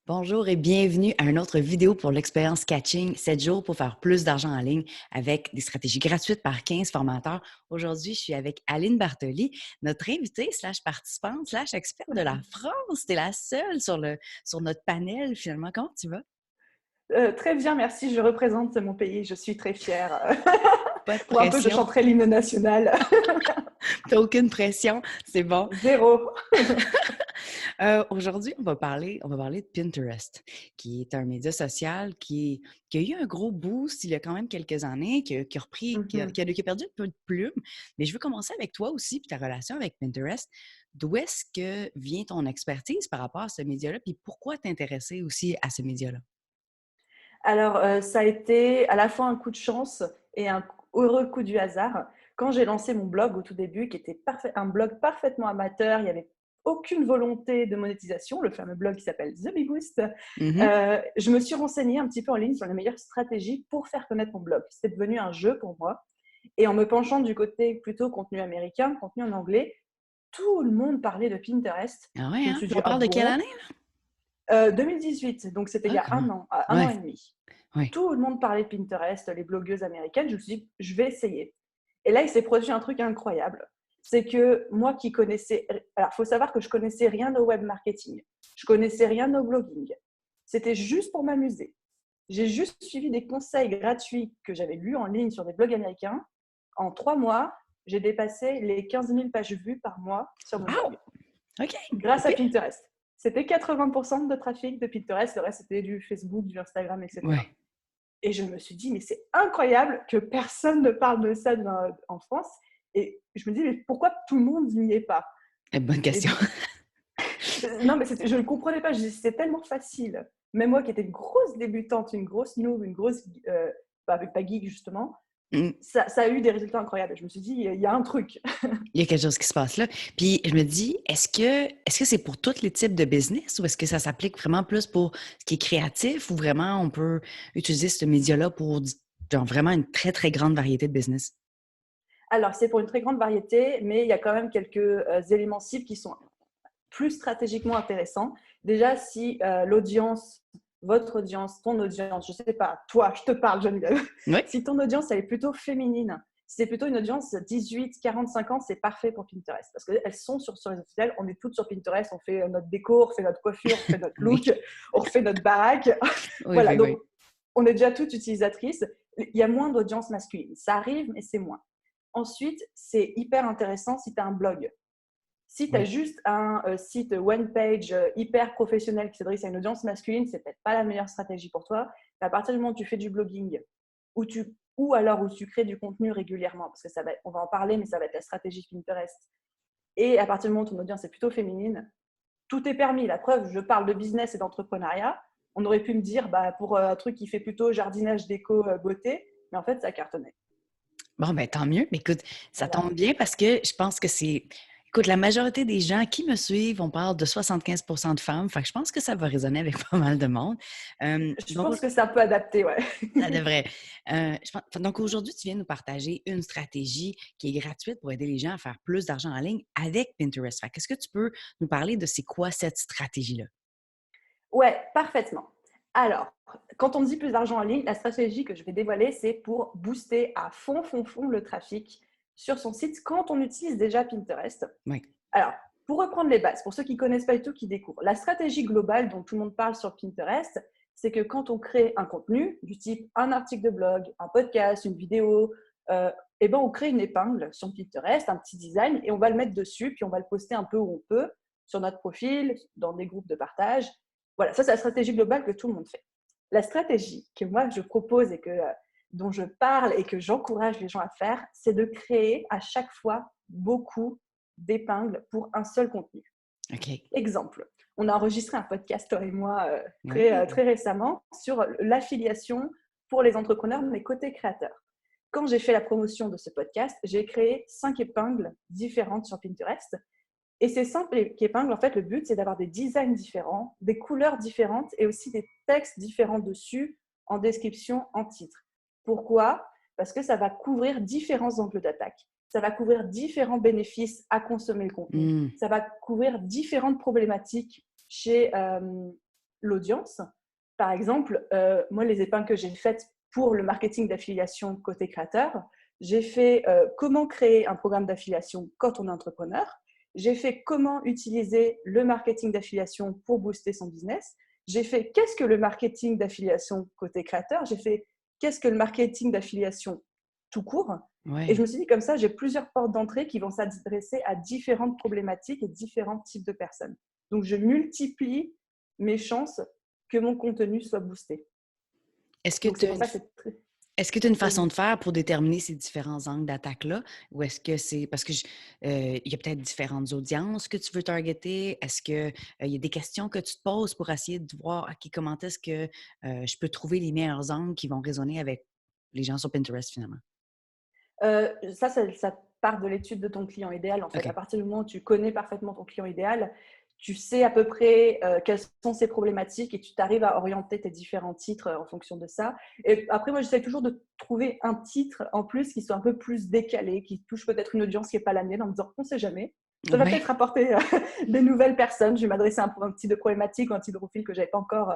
Bonjour et bienvenue à une autre vidéo pour l'expérience Catching, 7 jours pour faire plus d'argent en ligne avec des stratégies gratuites par 15 formateurs. Aujourd'hui, je suis avec Aline Bartoli, notre invitée slash participante slash experte de la France. Tu es la seule sur notre panel finalement. Comment tu vas? Très bien, merci. Je représente mon pays. Je suis très fière. Pas de Pour un peu, je pression, chanterai l'hymne national. t'as aucune pression, c'est bon. Zéro. Aujourd'hui, on va parler de Pinterest, qui est un média social qui a eu un gros boost il y a quand même quelques années, qui a repris, Mhm. qui a perdu un peu de plume. Mais je veux commencer avec toi aussi, puis ta relation avec Pinterest. D'où est-ce que vient ton expertise par rapport à ce média-là, puis pourquoi t'intéresser aussi à ce média-là? Alors, ça a été à la fois un coup de chance et un heureux coup du hasard. Quand j'ai lancé mon blog au tout début, qui était un blog parfaitement amateur, il n'y avait aucune volonté de monétisation, le fameux blog qui s'appelle The Big Boost, Mhm. je me suis renseignée un petit peu en ligne sur les meilleures stratégies pour faire connaître mon blog. C'était devenu un jeu pour moi. Et en me penchant du côté plutôt contenu américain, contenu en anglais, tout le monde parlait de Pinterest. Ah ouais, Je me hein? suis On dit: «Ah parle de quelle bon?» année? 2018, donc c'était il y Ah, a comment? 1 an, 1 an Ouais, et demi. ouais. Tout le monde parlait de Pinterest, les blogueuses américaines. Je me suis dit: «Je vais essayer» et là, il s'est produit un truc incroyable. C'est que moi qui connaissais alors, il faut savoir que je connaissais rien au web marketing. Je connaissais rien au blogging. C'était juste pour m'amuser. J'ai juste suivi des conseils gratuits que j'avais lus en ligne sur des blogs américains. En 3 mois, j'ai dépassé les 15 000 pages vues par mois sur mon Wow! blog, OK, pas grâce à pire. Pinterest. C'était 80% de trafic de Pinterest, le reste c'était du Facebook, du Instagram, etc. Ouais, Et je me suis dit, mais c'est incroyable que personne ne parle de ça en France. Et je me dis, mais pourquoi tout le monde n'y est pas? bonne Et question. du Non, mais je ne comprenais pas. Je disais, c'est tellement facile. Même moi qui étais une grosse débutante, une grosse noob, une grosse, pas geek justement, ça a eu des résultats incroyables. Je me suis dit, il y a un truc. Il y a quelque chose qui se passe là. Puis je me dis, est-ce que c'est pour tous les types de business ou est-ce que ça s'applique vraiment plus pour ce qui est créatif ou vraiment on peut utiliser ce média-là pour genre vraiment une très, très grande variété de business? Alors, c'est pour une très grande variété, mais il y a quand même quelques éléments cibles qui sont plus stratégiquement intéressant. Déjà, si l'audience, votre audience, ton audience, je ne sais pas, toi, je te parle, Geneviève, Oui. si ton audience, elle est plutôt féminine, si c'est plutôt une audience 18-45 ans, c'est parfait pour Pinterest. Parce qu'elles sont sur les réseaux sociaux, on est toutes sur Pinterest, on fait notre déco, on fait notre coiffure, on fait notre Oui. look, on refait notre baraque. Oui, Voilà, oui, donc oui. on est déjà toutes utilisatrices. Il y a moins d'audience masculine. Ça arrive, mais c'est moins. Ensuite, c'est hyper intéressant si tu as un blog. Si tu as Oui. juste un site one page hyper professionnel qui s'adresse à une audience masculine, c'est peut-être pas la meilleure stratégie pour toi. Mais à partir du moment où tu fais du blogging ou alors où tu crées du contenu régulièrement, parce que on va en parler, mais ça va être la stratégie Pinterest. Et à partir du moment où ton audience est plutôt féminine, tout est permis. La preuve, je parle de business et d'entrepreneuriat. On aurait pu me dire pour un truc qui fait plutôt jardinage, déco, beauté, mais en fait, ça cartonnait. Bon, ben tant mieux. Mais écoute, ça Voilà. tombe bien parce que je pense que c'est. Écoute, la majorité des gens qui me suivent, on parle de 75 de femmes. Fait que je pense que ça va résonner avec pas mal de monde. Je Donc, pense que c'est un peu adapté, ouais. ça devrait. Donc, aujourd'hui, tu viens nous partager une stratégie qui est gratuite pour aider les gens à faire plus d'argent en ligne avec Pinterest. Fait qu'est-ce que tu peux nous parler de c'est quoi cette stratégie-là? Ouais, parfaitement. Alors, quand on dit plus d'argent en ligne, la stratégie que je vais dévoiler, c'est pour booster à fond le trafic sur son site quand on utilise déjà Pinterest. Oui. Alors, pour reprendre les bases, pour ceux qui ne connaissent pas du tout, qui découvrent, la stratégie globale dont tout le monde parle sur Pinterest, c'est que quand on crée un contenu du type un article de blog, un podcast, une vidéo, eh ben on crée une épingle sur Pinterest, un petit design, et on va le mettre dessus, puis on va le poster un peu où on peut, sur notre profil, dans des groupes de partage. Voilà, ça c'est la stratégie globale que tout le monde fait. La stratégie que moi je propose et dont je parle et que j'encourage les gens à faire, c'est de créer à chaque fois beaucoup d'épingles pour un seul contenu. OK. Exemple, on a enregistré un podcast, toi et moi, Oui. très récemment sur l'affiliation pour les entrepreneurs, mais côté créateur. Quand j'ai fait la promotion de ce podcast, j'ai créé 5 épingles différentes sur Pinterest. Et ces 5 épingles, en fait, le but, c'est d'avoir des designs différents, des couleurs différentes et aussi des textes différents dessus, en description, en titre. Pourquoi? Parce que ça va couvrir différents angles d'attaque. Ça va couvrir différents bénéfices à consommer le contenu. Hmm. Ça va couvrir différentes problématiques chez l'audience. Par exemple, moi, les épingles que j'ai faites pour le marketing d'affiliation côté créateur, j'ai fait comment créer un programme d'affiliation quand on est entrepreneur. J'ai fait comment utiliser le marketing d'affiliation pour booster son business. J'ai fait qu'est-ce que le marketing d'affiliation côté créateur. J'ai fait qu'est-ce que le marketing d'affiliation tout court. Et je Ouais. me suis dit, comme ça, j'ai plusieurs portes d'entrée qui vont s'adresser à différentes problématiques et différents types de personnes. Donc, je multiplie mes chances que mon contenu soit boosté. Est-ce que Donc, tu c'est as pour une ça que c'est très... Est-ce que tu as une façon Vas-y. de faire pour déterminer ces différents angles d'attaque-là? Ou est-ce que c'est parce que il y a peut-être différentes audiences que tu veux targeter? Est-ce que il y a des questions que tu te poses pour essayer de voir OK, comment est-ce que je peux trouver les meilleurs angles qui vont résonner avec les gens sur Pinterest finalement? Ça part de l'étude de ton client idéal, en fait. À OK. partir du moment où tu connais parfaitement ton client idéal, tu sais à peu près quelles sont ses problématiques et tu t'arrives à orienter tes différents titres en fonction de ça. Et après, moi, j'essaie toujours de trouver un titre en plus qui soit un peu plus décalé, qui touche peut-être une audience qui n'est pas la mienne, en me disant, on ne sait jamais. Ça va Ouais. peut-être apporter des nouvelles personnes. Je vais m'adresser à un type de problématique ou un type de profil que je n'avais pas encore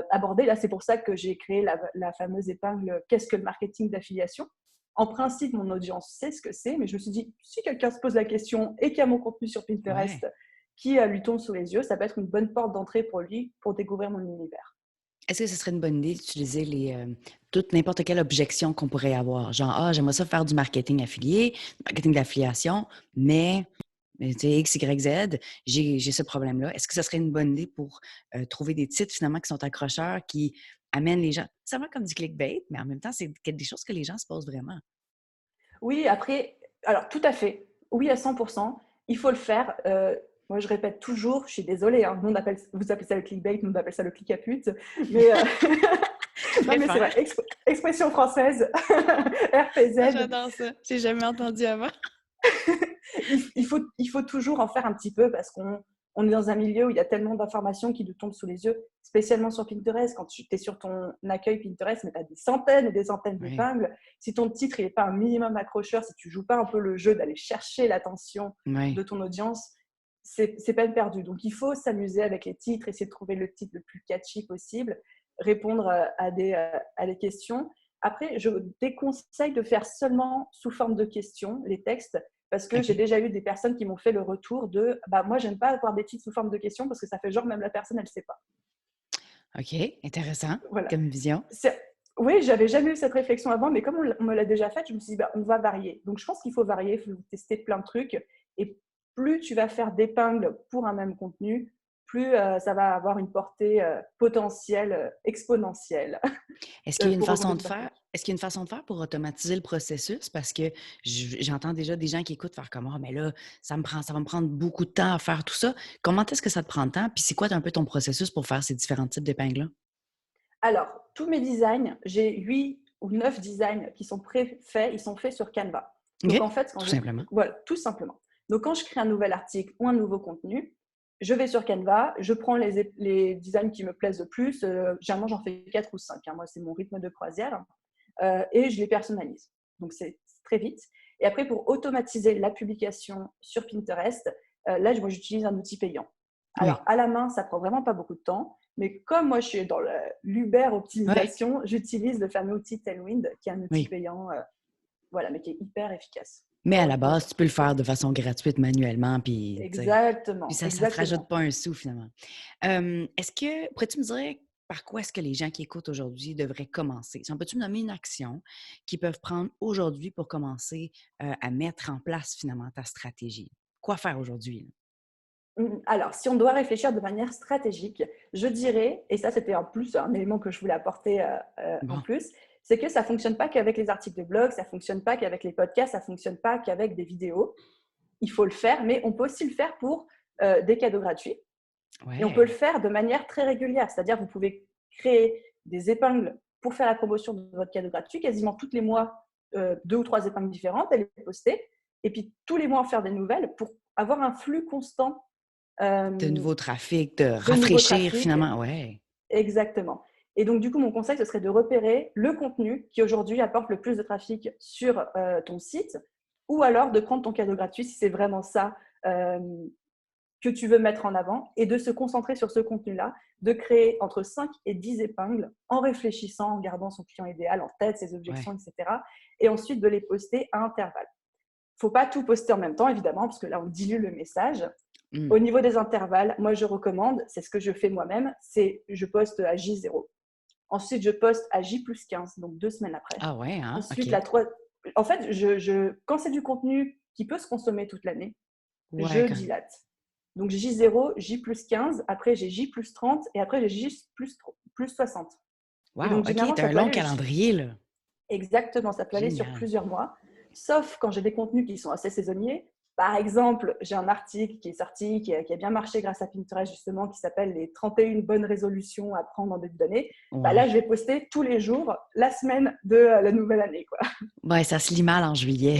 abordé. Là, c'est pour ça que j'ai créé la fameuse épingle Qu'est-ce que le marketing d'affiliation. En principe, mon audience sait ce que c'est, mais je me suis dit, si quelqu'un se pose la question et qu'il y a mon contenu sur Pinterest Ouais. qui lui tombe sous les yeux, ça peut être une bonne porte d'entrée pour lui pour découvrir mon univers. Est-ce que ce serait une bonne idée d'utiliser toute n'importe quelle objection qu'on pourrait avoir? Genre, ah, j'aimerais ça faire du marketing affilié, marketing d'affiliation, mais tu sais, X, Y, Z, j'ai ce problème-là. Est-ce que ce serait une bonne idée pour trouver des titres finalement qui sont accrocheurs, qui amènent les gens, ça va comme du clickbait, mais en même temps, c'est des choses que les gens se posent vraiment. Oui, après, alors tout à fait, oui à 100%, il faut le faire. Moi, je répète toujours, je suis désolée, hein, vous appelez ça le clickbait, nous on appelle ça le clic à pute, mais Je non, mais c'est préfère. vrai, expression française, Ah, RPZ, j'adore ça. J'ai jamais entendu avant. il faut toujours en faire un petit peu parce qu'on est dans un milieu où il y a tellement d'informations qui nous tombent sous les yeux, spécialement sur Pinterest. Quand tu es sur ton accueil Pinterest, mais tu as des centaines et des centaines Oui, d'épingles. Si ton titre n'est pas un minimum accrocheur, si tu ne joues pas un peu le jeu d'aller chercher l'attention de oui. ton audience, c'est peine perdue. Donc, il faut s'amuser avec les titres, essayer de trouver le titre le plus catchy possible, répondre à des questions. Après, je déconseille de faire seulement sous forme de questions les textes parce que j'ai OK. déjà eu des personnes qui m'ont fait le retour de bah, moi, j'aime pas avoir des titres sous forme de questions parce que ça fait genre même la personne, elle ne sait pas. OK. Intéressant Voilà. comme vision. Oui, j'avais jamais eu cette réflexion avant, mais comme on me l'a déjà faite, je me suis dit, bah, on va varier. Donc, je pense qu'il faut varier, il faut tester plein de trucs. Et plus tu vas faire d'épingles pour un même contenu, plus ça va avoir une portée potentielle exponentielle Est-ce qu'il y a une pour façon augmenter de ton faire? trafic. Est-ce qu'il y a une façon de faire pour automatiser le processus? Parce que j'entends déjà des gens qui écoutent faire comme: «Ah, mais là, ça va me prendre beaucoup de temps à faire tout ça». Comment est-ce que ça te prend de temps? Puis c'est quoi un peu ton processus pour faire ces différents types d'épingles-là? Alors, tous mes designs, j'ai 8 ou 9 designs qui sont préfaits, ils sont faits sur Canva. Donc, en OK, fait, tout simplement. voilà, tout simplement. Donc, quand je crée un nouvel article ou un nouveau contenu, je vais sur Canva, je prends les designs qui me plaisent le plus. Généralement, j'en fais 4 ou 5. Moi, c'est mon rythme de croisière. Et je les personnalise. Donc, c'est très vite. Et après, pour automatiser la publication sur Pinterest, là, moi, j'utilise un outil payant. Alors, Oui. à la main, ça prend vraiment pas beaucoup de temps. Mais comme moi, je suis dans l'Uber Ouais. optimisation, j'utilise le fameux outil Tailwind, qui est un outil Oui. payant, voilà, mais qui est hyper efficace Mais à la pour base, faire tu peux tout le ça. faire de façon gratuite manuellement, puis tu sais, puis Exactement, ça te rajoute exactement. pas un sou finalement. Est-ce que pourrais-tu me dire par quoi est-ce que les gens qui écoutent aujourd'hui devraient commencer? Si on peux-tu me nommer une action qu'ils peuvent prendre aujourd'hui pour commencer, à mettre en place finalement ta stratégie? Quoi faire aujourd'hui, là? Alors, si on doit réfléchir de manière stratégique, je dirais, et ça c'était en plus un élément que je voulais apporter en Bon, plus, c'est que ça ne fonctionne pas qu'avec les articles de blog, ça ne fonctionne pas qu'avec les podcasts, ça ne fonctionne pas qu'avec des vidéos. Il faut le faire, mais on peut aussi le faire pour des cadeaux gratuits. Et on peut le ouais, faire de manière très régulière, c'est-à-dire vous pouvez créer des épingles pour faire la promotion de votre cadeau gratuit, quasiment tous les mois, 2 ou 3 épingles différentes, et les poster, et puis tous les mois en faire des nouvelles pour avoir un flux constant de euh, nouveau trafic, de de nouveaux rafraîchir trafics. finalement, ouais. Exactement. Et donc, du coup, mon conseil, ce serait de repérer le contenu qui aujourd'hui apporte le plus de trafic sur ton site, ou alors de prendre ton cadeau gratuit si c'est vraiment ça que tu veux mettre en avant et de se concentrer sur ce contenu-là, de créer entre 5 et 10 épingles en réfléchissant, en gardant son client idéal en tête, ses objections, Ouais. etc. Et ensuite de les poster à intervalles. Il ne faut pas tout poster en même temps, évidemment, parce que là, on dilue le message. Mmh. Au niveau des intervalles, moi, je recommande, c'est ce que je fais moi-même, c'est je poste à J0. Ensuite, je poste à J+15, donc 2 semaines après. Ah ouais, hein? Ensuite, OK. en fait, quand c'est du contenu qui peut se consommer toute l'année, Ouais, je quand dilate. Donc J0, J+15, après j'ai J+30 et après j'ai J+60. Et wow, donc OK, généralement, tu ça un peut long aller calendrier, là. exactement, ça peut aller sur Génial. plusieurs mois, sauf quand j'ai des contenus qui sont assez saisonniers. Par exemple, j'ai un article qui est sorti, qui a bien marché grâce à Pinterest justement, qui s'appelle les 31 bonnes résolutions à prendre en début d'année. Bah là, Ouais. je vais poster tous les jours la semaine de la nouvelle année, quoi. Ouais, ça se lit mal en juillet.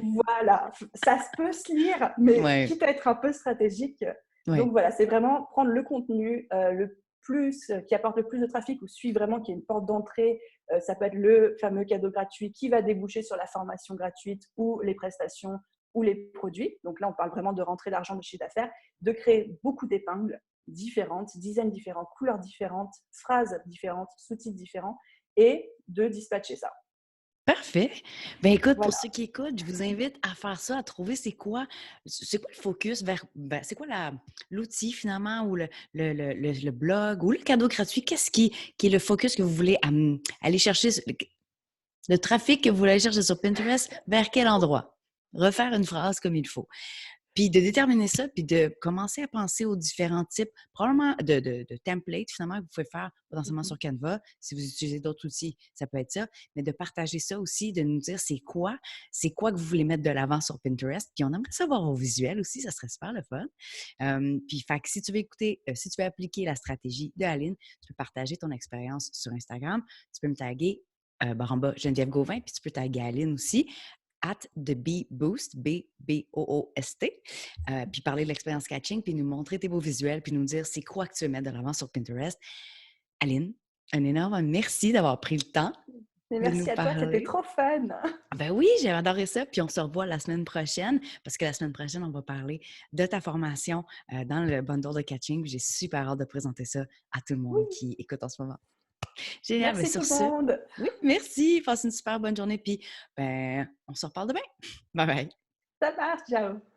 Voilà, ça se peut se lire, mais Ouais, quitte à être un peu stratégique. Donc ouais. voilà, c'est vraiment prendre le contenu le plus, qui apporte le plus de trafic ou celui vraiment qui est une porte d'entrée. Ça peut être le fameux cadeau gratuit qui va déboucher sur la formation gratuite ou les prestations ou les produits. Donc là, on parle vraiment de rentrer d'argent de chiffre d'affaires, de créer beaucoup d'épingles différentes, dizaines différentes, couleurs différentes, phrases différentes, sous-titres différents et de dispatcher ça. Parfait. Ben écoute, pour Voilà. ceux qui écoutent, je vous invite à faire ça, à trouver c'est quoi le focus vers, ben, c'est quoi l'outil finalement ou le blog ou le cadeau gratuit. Qu'est-ce qui est le focus que vous voulez aller chercher, le trafic que vous voulez aller chercher sur Pinterest, vers quel endroit? Refaire une phrase comme il faut. Puis de déterminer ça, puis de commencer à penser aux différents types, probablement de templates finalement que vous pouvez faire potentiellement Mhm. sur Canva. Si vous utilisez d'autres outils, ça peut être ça. Mais de partager ça aussi, de nous dire c'est quoi que vous voulez mettre de l'avant sur Pinterest. Puis on aimerait savoir vos visuels aussi, ça serait super le fun. Puis fait que si tu veux écouter, si tu veux appliquer la stratégie de Aline, tu peux partager ton expérience sur Instagram. Tu peux me taguer barre en bas Geneviève Gauvin, puis tu peux taguer Aline aussi at the Bee Boost, B-B-O-O-S-T, puis parler de l'expérience catching, puis nous montrer tes beaux visuels, puis nous dire c'est quoi que tu veux mettre de l'avant sur Pinterest. Aline, un énorme merci d'avoir pris le temps Et de nous merci à toi, c'était parler. trop fun. Ben oui, j'ai adoré ça. Puis on se revoit la semaine prochaine parce que la semaine prochaine, on va parler de ta formation dans le bundle de catching. Puis j'ai super hâte de présenter ça à tout le monde Oui, qui écoute en ce moment. Génial. Ben merci tout sur le ce, monde. oui, merci. Passe une super bonne journée. Puis ben, on se reparle demain. Bye bye. Ça marche, ciao.